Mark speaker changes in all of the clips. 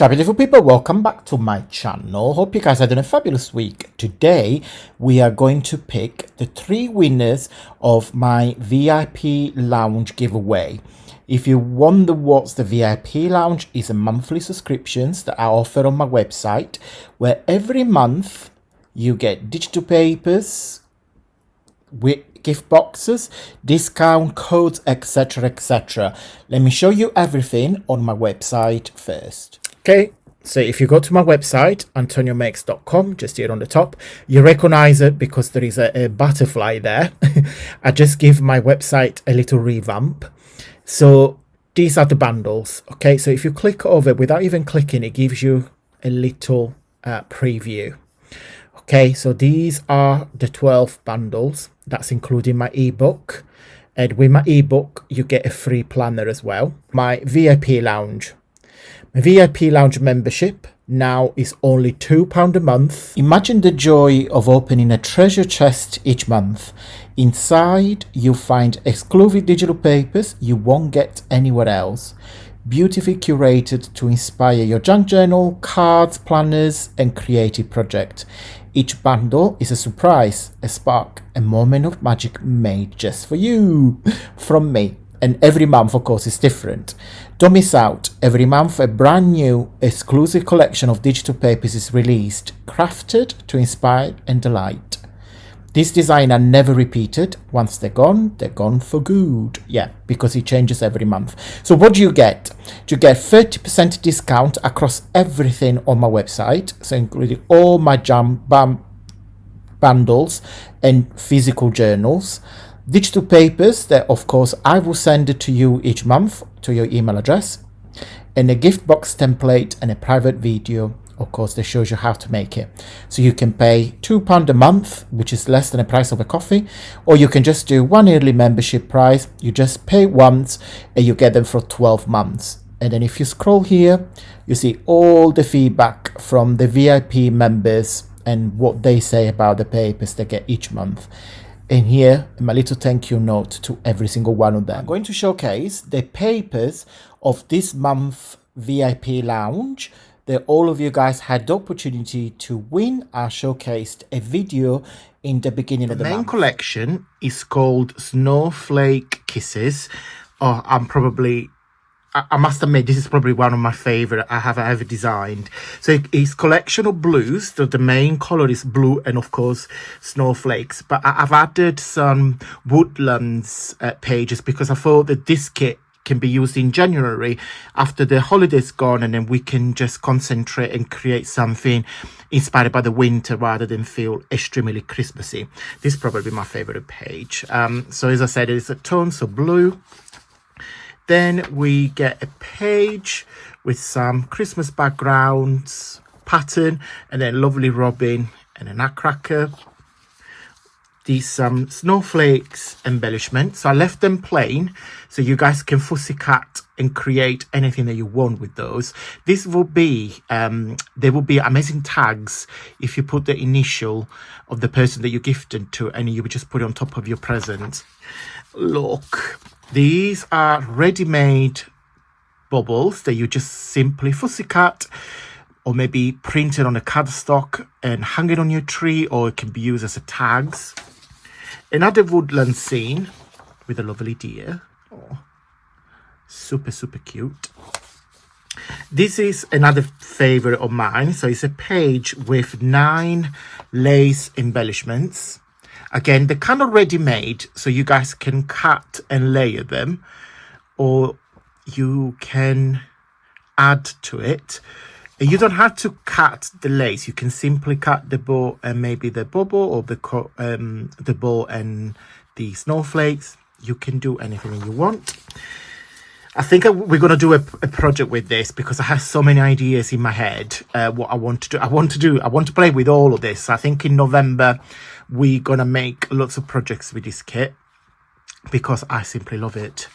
Speaker 1: Ciao beautiful people, welcome back to my channel. Hope you guys are doing a fabulous week. Today we are going to pick the 3 winners of my VIP lounge giveaway. If you wonder what's the VIP lounge, is a monthly subscriptions that I offer on my website, where every month you get digital papers with gift boxes, discount codes, etc, etc. Let me show you everything on my website first. Okay, so if you go to my website, antoniomakes.com, just here on the top, you recognize it because there is a butterfly there. I just give my website a little revamp. So these are the bundles. Okay, so if you click over without even clicking, it gives you a little preview. Okay, so these are the 12 bundles. That's including my ebook. And with my ebook, you get a free planner as well. My VIP lounge. My VIP lounge membership now is only £2 a month. Imagine the joy of opening a treasure chest each month. Inside, you'll find exclusive digital papers you won't get anywhere else. Beautifully curated to inspire your junk journal, cards, planners, and creative project. Each bundle is a surprise, a spark, a moment of magic made just for you from me. And every month, of course, is different. Don't miss out. Every month, a brand new exclusive collection of digital papers is released, crafted to inspire and delight. These designs are never repeated. Once they're gone for good. Yeah, because it changes every month. So what do you get? You get 30% discount across everything on my website. So including all my bundles and physical journals. Digital papers that, of course, I will send it to you each month to your email address. And a gift box template and a private video, of course, that shows you how to make it. So you can pay £2 a month, which is less than the price of a coffee, or you can just do one yearly membership price. You just pay once and you get them for 12 months. And then if you scroll here, you see all the feedback from the VIP members and what they say about the papers they get each month. And here, my little thank you note to every single one of them. I'm going to showcase the papers of this month VIP lounge that all of you guys had the opportunity to win. I showcased a video in the beginning of the month. The main collection is called Snowflake Kisses. Oh, I must admit, this is probably one of my favorite I have ever designed. So it's collection of blues. So the main color is blue and of course snowflakes. But I've added some woodlands pages because I thought that this kit can be used in January after the holidays gone, and then we can just concentrate and create something inspired by the winter rather than feel extremely Christmassy. This is probably my favorite page. So as I said, it's a tone, so blue. Then we get a page with some Christmas backgrounds, pattern, and then lovely robin and a nutcracker. These snowflakes embellishment. So I left them plain so you guys can fussy cut and create anything that you want with those. This will be there will be amazing tags if you put the initial of the person that you gifted to, and you would just put it on top of your present. Look, these are ready-made bubbles that you just simply fussy cut, or maybe print it on a cardstock and hang it on your tree, or it can be used as a tags. Another woodland scene with a lovely deer. Oh, super cute. This is another favorite of mine. So it's a page with 9 lace embellishments. Again, they're kind of ready-made, so you guys can cut and layer them, or you can add to it. You don't have to cut the lace. You can simply cut the bow and maybe the bubble, or the bow and the snowflakes. You can do anything you want. I think we're going to do a project with this because I have so many ideas in my head. What I want to do. I want to play with all of this. I think in November we're going to make lots of projects with this kit because I simply love it.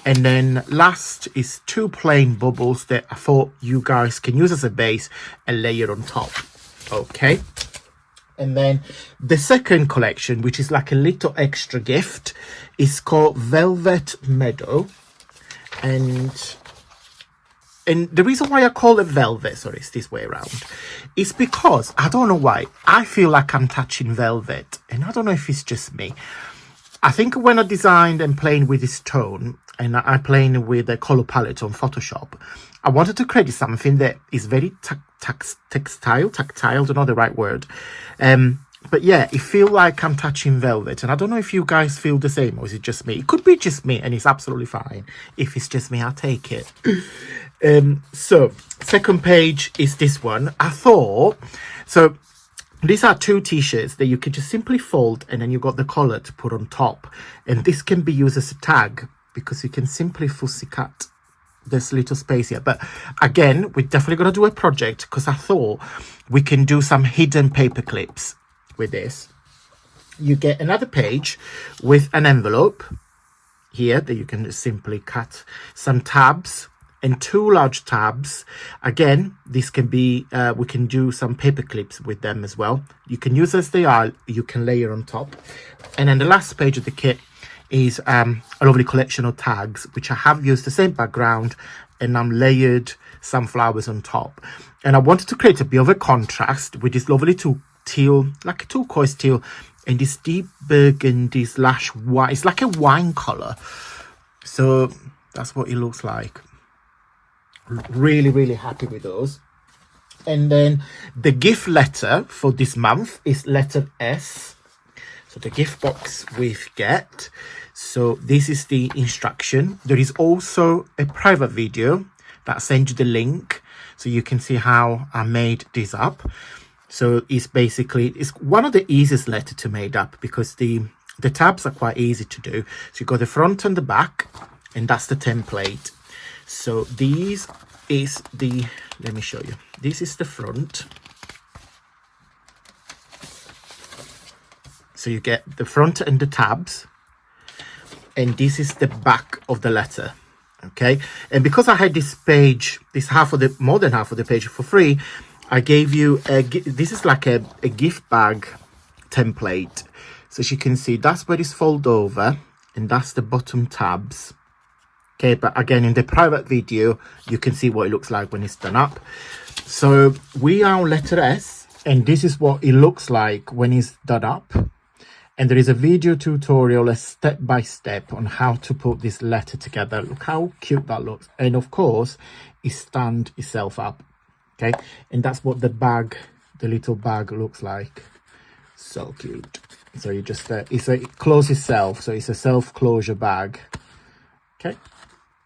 Speaker 1: And then last is 2 plain bubbles that I thought you guys can use as a base and layer on top. Okay. And then the second collection, which is like a little extra gift, is called Velvet Meadow. And And the reason why I call it velvet, sorry, it's this way around, is because I don't know why I feel like I'm touching velvet, and I don't know if it's just me. I think when I designed and playing with this tone, and I playing with the color palette on Photoshop, I wanted to create something that is very tactile, don't know the right word. But yeah, it feels like I'm touching velvet, and I don't know if you guys feel the same, or is it just me? It could be just me, and it's absolutely fine. If it's just me, I'll take it. So second page is this one. I thought, so these are two t-shirts that you can just simply fold, and then you got the collar to put on top, and this can be used as a tag because you can simply fussy cut this little space here. But again, we're definitely going to do a project because I thought we can do some hidden paper clips with this. You get another page with an envelope here that you can just simply cut, some tabs and two large tabs. Again, this can be we can do some paper clips with them as well. You can use as they are, you can layer on top. And then the last page of the kit is a lovely collection of tags, which I have used the same background, and I'm layered some flowers on top. And I wanted to create a bit of a contrast with this lovely teal, like a turquoise teal, and this deep burgundy slash white. It's like a wine color. So that's what it looks like. Really, really happy with those. And then the gift letter for this month is letter S. So the gift box with get. So this is the instruction. There is also a private video that sends you the link so you can see how I made this up. So it's basically, it's one of the easiest letters to make up because the tabs are quite easy to do. So you got the front and the back, and that's the template. So these is the, let me show you. This is the front. So you get the front and the tabs, and this is the back of the letter. Okay, and because I had this page, this half of the, more than half of the page for free, I gave you a, this is like a gift bag template. So as you can see, that's where it's fold over, and that's the bottom tabs. Okay, but again, in the private video, you can see what it looks like when it's done up. So we are on letter S, and this is what it looks like when it's done up. And there is a video tutorial, a step-by-step on how to put this letter together. Look how cute that looks. And of course, it stands itself up. Okay, and that's what the bag, the little bag looks like. So cute. So you just, it closes itself. So it's a self-closure bag. Okay,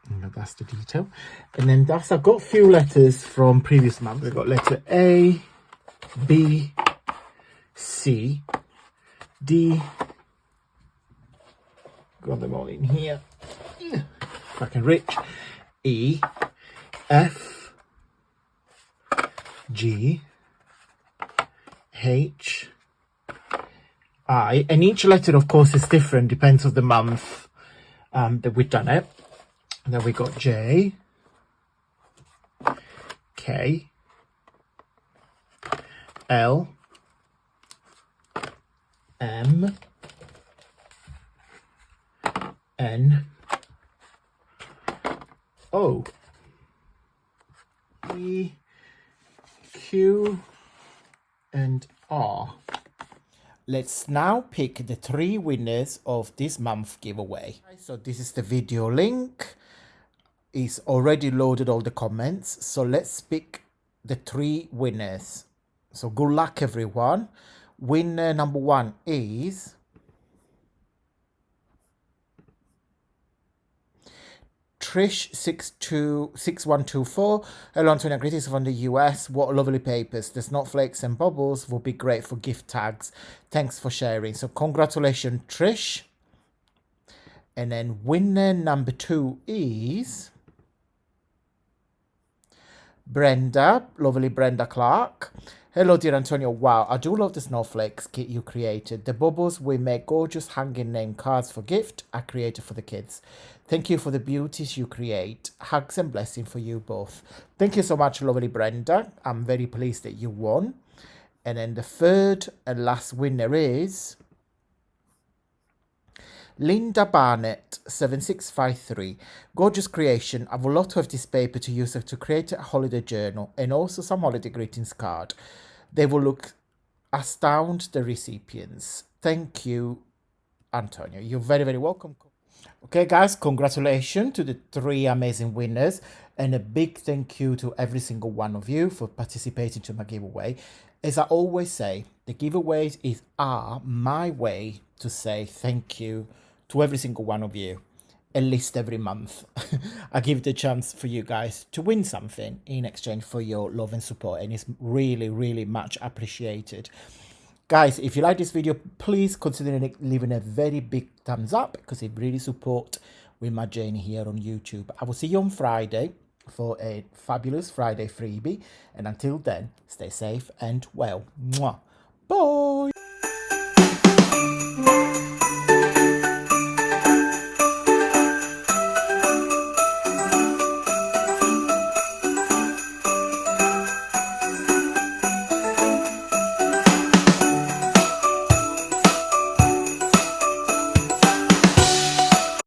Speaker 1: and that's the detail. And then that's, I've got a few letters from previous months. I've got letter A, B, C, D, got them all in here, cracking rich, E, F, G, H, I, and each letter of course is different, depends on the month that we've done it. And then we got J, K, L, M, N, O, E, Q, and R. Let's now pick the 3 winners of this month giveaway. So this is the video link. It's already loaded all the comments. So let's pick the 3 winners. So good luck, everyone. Winner number 1 is Trish6124. Hello, Antonia. Greetings from the US. What lovely papers. The snowflakes and bubbles will be great for gift tags. Thanks for sharing. So congratulations, Trish. And then winner number 2 is Brenda. Lovely Brenda Clark. Hello, dear Antonio. Wow, I do love the snowflakes kit you created. The bubbles we make gorgeous hanging name cards for gift I created for the kids. Thank you for the beauties you create. Hugs and blessing for you both. Thank you so much, lovely Brenda. I'm very pleased that you won. And then the 3rd and last winner is Linda Barnett 7653. Gorgeous creation. I've a lot of this paper to use to create a holiday journal and also some holiday greetings card. They will look astound the recipients. Thank you, Antonio. You're very, very welcome. Okay, guys, congratulations to the three amazing winners, and a big thank you to every single one of you for participating to my giveaway. As I always say, the giveaways are my way to say thank you to every single one of you. At least every month, I give the chance for you guys to win something in exchange for your love and support, and it's really, really much appreciated. Guys, if you like this video, please consider leaving a very big thumbs up because it really supports with my journey here on YouTube. I will see you on Friday for a fabulous Friday freebie. And until then, stay safe and well. Mwah. Bye.